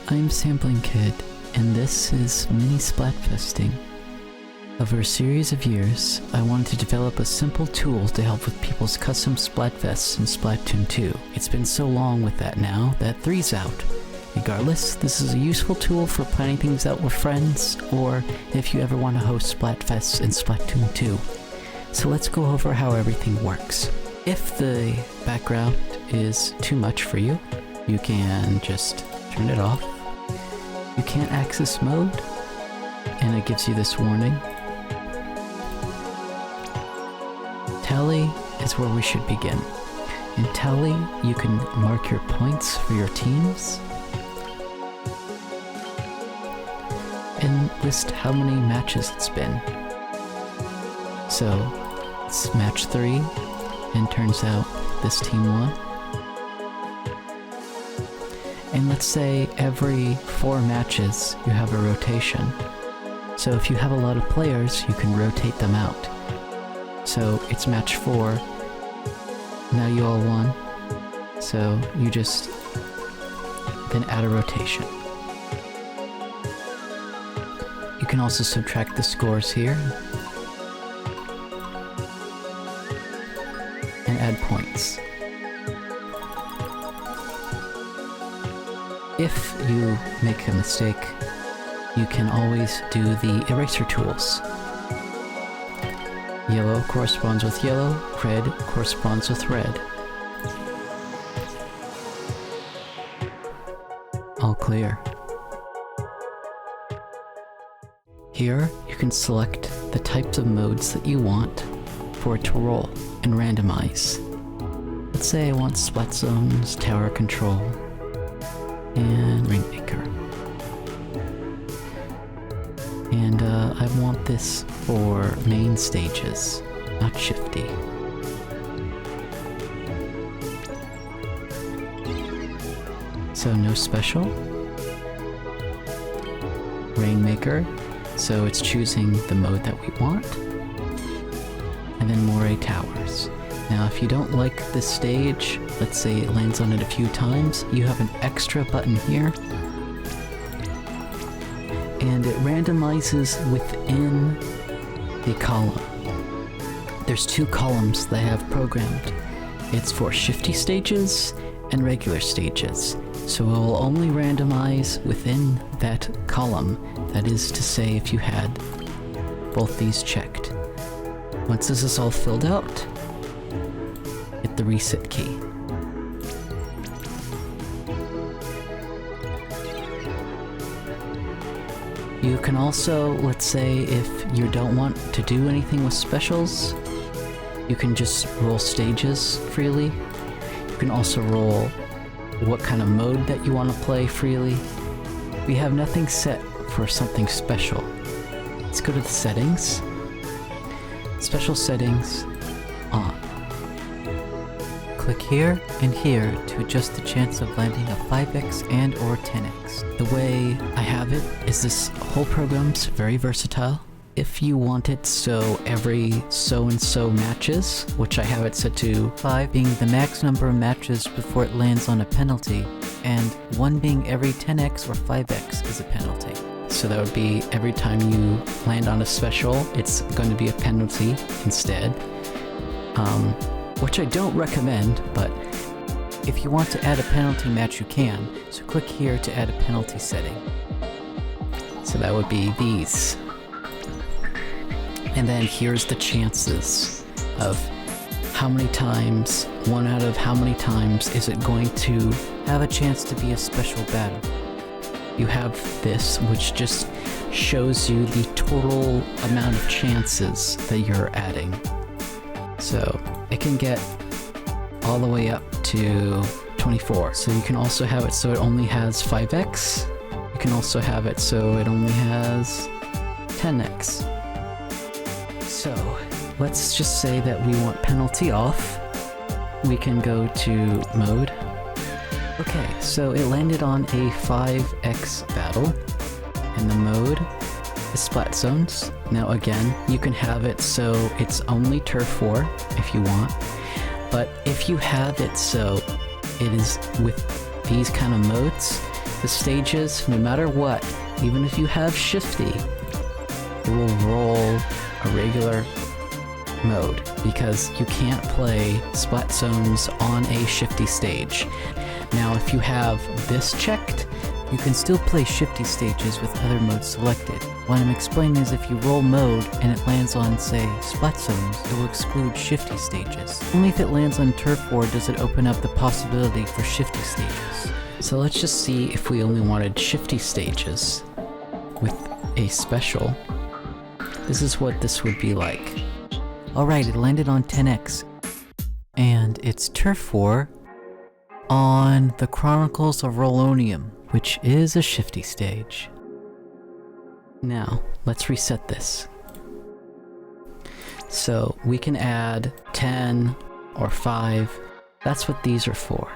I'm Sampling Kid, and this is Mini Splatfesting. Over a series of years, I wanted to develop a simple tool to help with people's custom Splatfests in Splatoon 2. It's been so long with that now that 3's out. Regardless, this is a useful tool for planning things out with friends, or if you ever want to host Splatfests in Splatoon 2. So let's go over how everything works. If the background is too much for you, you can just turn it off. You can't access mode, and it gives you this warning. Tally is where we should begin. In Tally, you can mark your points for your teams, and list how many matches it's been. So, it's match 3, and turns out this team won. And let's say every 4 matches you have a rotation. So if you have a lot of players, you can rotate them out. So it's match 4, now you all won, so you just then add a rotation. You can also subtract the scores here and add points. If you make a mistake, you can always do the eraser tools. Yellow corresponds with yellow, red corresponds with red. All clear. Here, you can select the types of modes that you want for it to roll and randomize. Let's say I want Splat Zones, Tower Control, and Rainmaker. And I want this for main stages, not shifty. So no special. Rainmaker, so it's choosing the mode that we want. And then Moray Towers. Now if you don't like this stage, let's say it lands on it a few times, you have an extra button here. And it randomizes within the column. There's 2 columns that I have programmed. It's for shifty stages and regular stages. So it will only randomize within that column. That is to say, if you had both these checked. Once this is all filled out, hit the reset key. You can also, let's say, if you don't want to do anything with specials, you can just roll stages freely. You can also roll what kind of mode that you want to play freely. We have nothing set for something special. Let's go to the settings. Special settings, on. Click here and here to adjust the chance of landing a 5x and or 10x. The way I have it is this whole program's very versatile. If you want it so every so-and-so matches, which I have it set to 5 being the max number of matches before it lands on a penalty, and 1 being every 10x or 5x is a penalty. So that would be every time you land on a special, it's going to be a penalty instead. Which I don't recommend, but if you want to add a penalty match, you can. So click here to add a penalty setting. So that would be these. And then here's the chances of how many times, 1 out of how many times is it going to have a chance to be a special battle. You have this, which just shows you the total amount of chances that you're adding. So it can get all the way up to 24. So you can also have it so it only has 5x. You can also have it so it only has 10x. So let's just say that we want penalty off. We can go to mode. Okay, so it landed on a 5x battle, and the mode is Splat Zones. Now again, you can have it so it's only Turf War if you want, but if you have it so it is with these kind of modes, the stages, no matter what, even if you have Shifty, it will roll a regular mode, because you can't play Splat Zones on a Shifty stage. Now, if you have this checked, you can still play Shifty stages with other modes selected. What I'm explaining is if you roll mode and it lands on, say, Splat Zones, it will exclude Shifty stages. Only if it lands on Turf War does it open up the possibility for Shifty stages. So let's just see if we only wanted Shifty stages with a special. This is what this would be like. Alright, it landed on 10x. And it's Turf War on the Chronicles of Rolonium, which is a Shifty stage. Now, let's reset this. So we can add 10 or 5. That's what these are for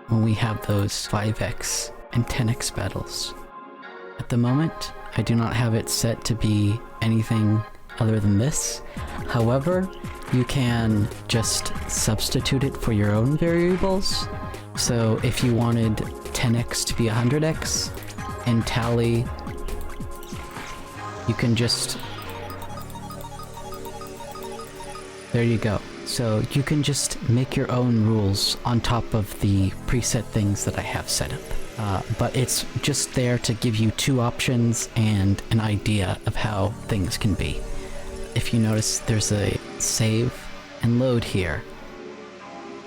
when we have those 5x and 10x battles. At the moment, I do not have it set to be anything other than this. However, you can just substitute it for your own variables. So if you wanted 10x to be 100x and tally, you can just... There you go. So you can just make your own rules on top of the preset things that I have set up. But it's just there to give you two options and an idea of how things can be. If you notice, there's a save and load here.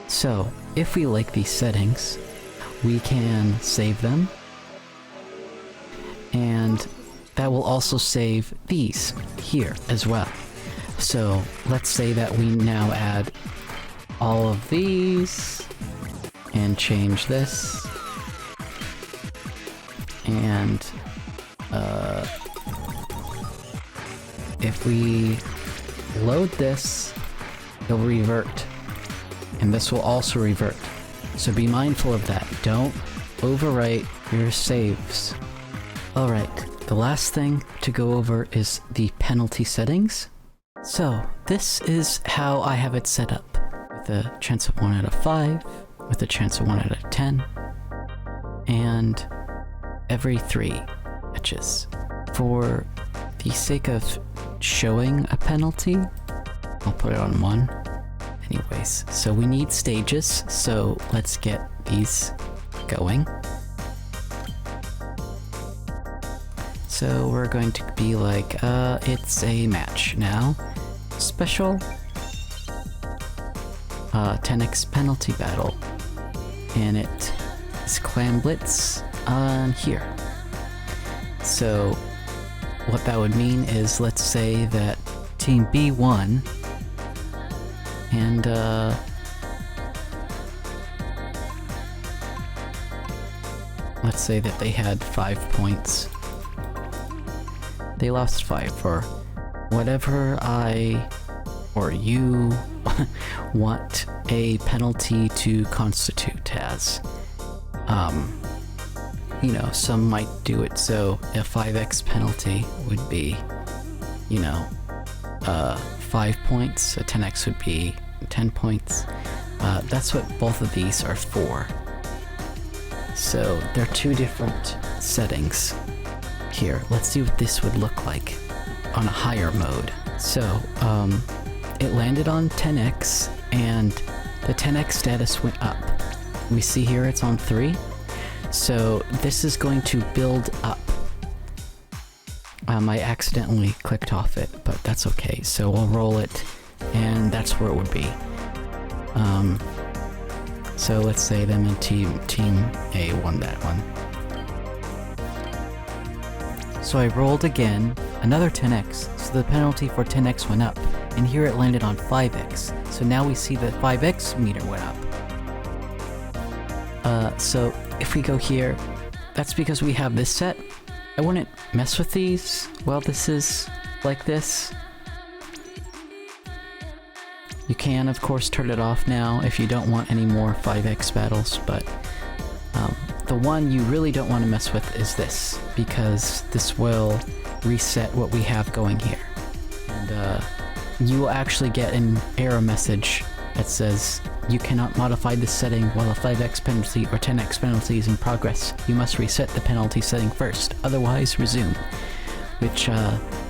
So if we like these settings, we can save them, and that will also save these here as well. So let's say that we now add all of these and change this, and if we load this, it'll revert, and this will also revert. So be mindful of that. Don't overwrite your saves. Alright, the last thing to go over is the penalty settings. So this is how I have it set up, with a chance of 1 out of 5, with a chance of 1 out of 10, and every 3 matches. For the sake of showing a penalty, I'll put it on 1. Anyways, so we need stages, so let's get these going. So we're going to be like, it's a match now. Special 10x penalty battle, and it is Clan Blitz on here. So what that would mean is, let's say that Team B won, and let's say that they had 5 points. They lost 5 for whatever I or you want a penalty to constitute as. You know, some might do it so a 5x penalty would be, you know, 5 points, a 10x would be 10 points. That's what both of these are for. So they're two different settings. Here, let's see what this would look like on a higher mode. So, it landed on 10x, and the 10x status went up. We see here it's on 3. So this is going to build up. I accidentally clicked off it, but that's okay. So we'll roll it, and that's where it would be. So let's say them in Team A won that one. So I rolled again, another 10x, so the penalty for 10x went up, and here it landed on 5x. So now we see the 5x meter went up. So if we go here, that's because we have this set. I wouldn't mess with these while this is like this. You can, of course, turn it off now if you don't want any more 5x battles, but the one you really don't want to mess with is this, because this will reset what we have going here. And you will actually get an error message that says You cannot modify this setting while a 5x penalty or 10x penalty is in progress. You must reset the penalty setting first, otherwise resume. Which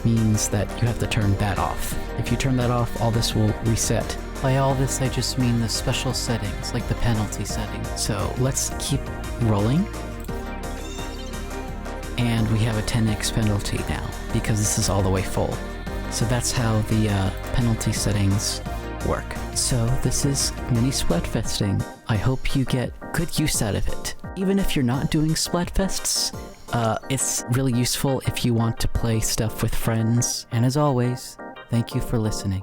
means that you have to turn that off. If you turn that off, all this will reset. By all this, I just mean the special settings, like the penalty setting. So let's keep rolling. And we have a 10x penalty now, because this is all the way full. So that's how the penalty settings work. So this is mini Splatfesting. I hope you get good use out of it. Even if you're not doing Splatfests, it's really useful if you want to play stuff with friends. And as always, thank you for listening.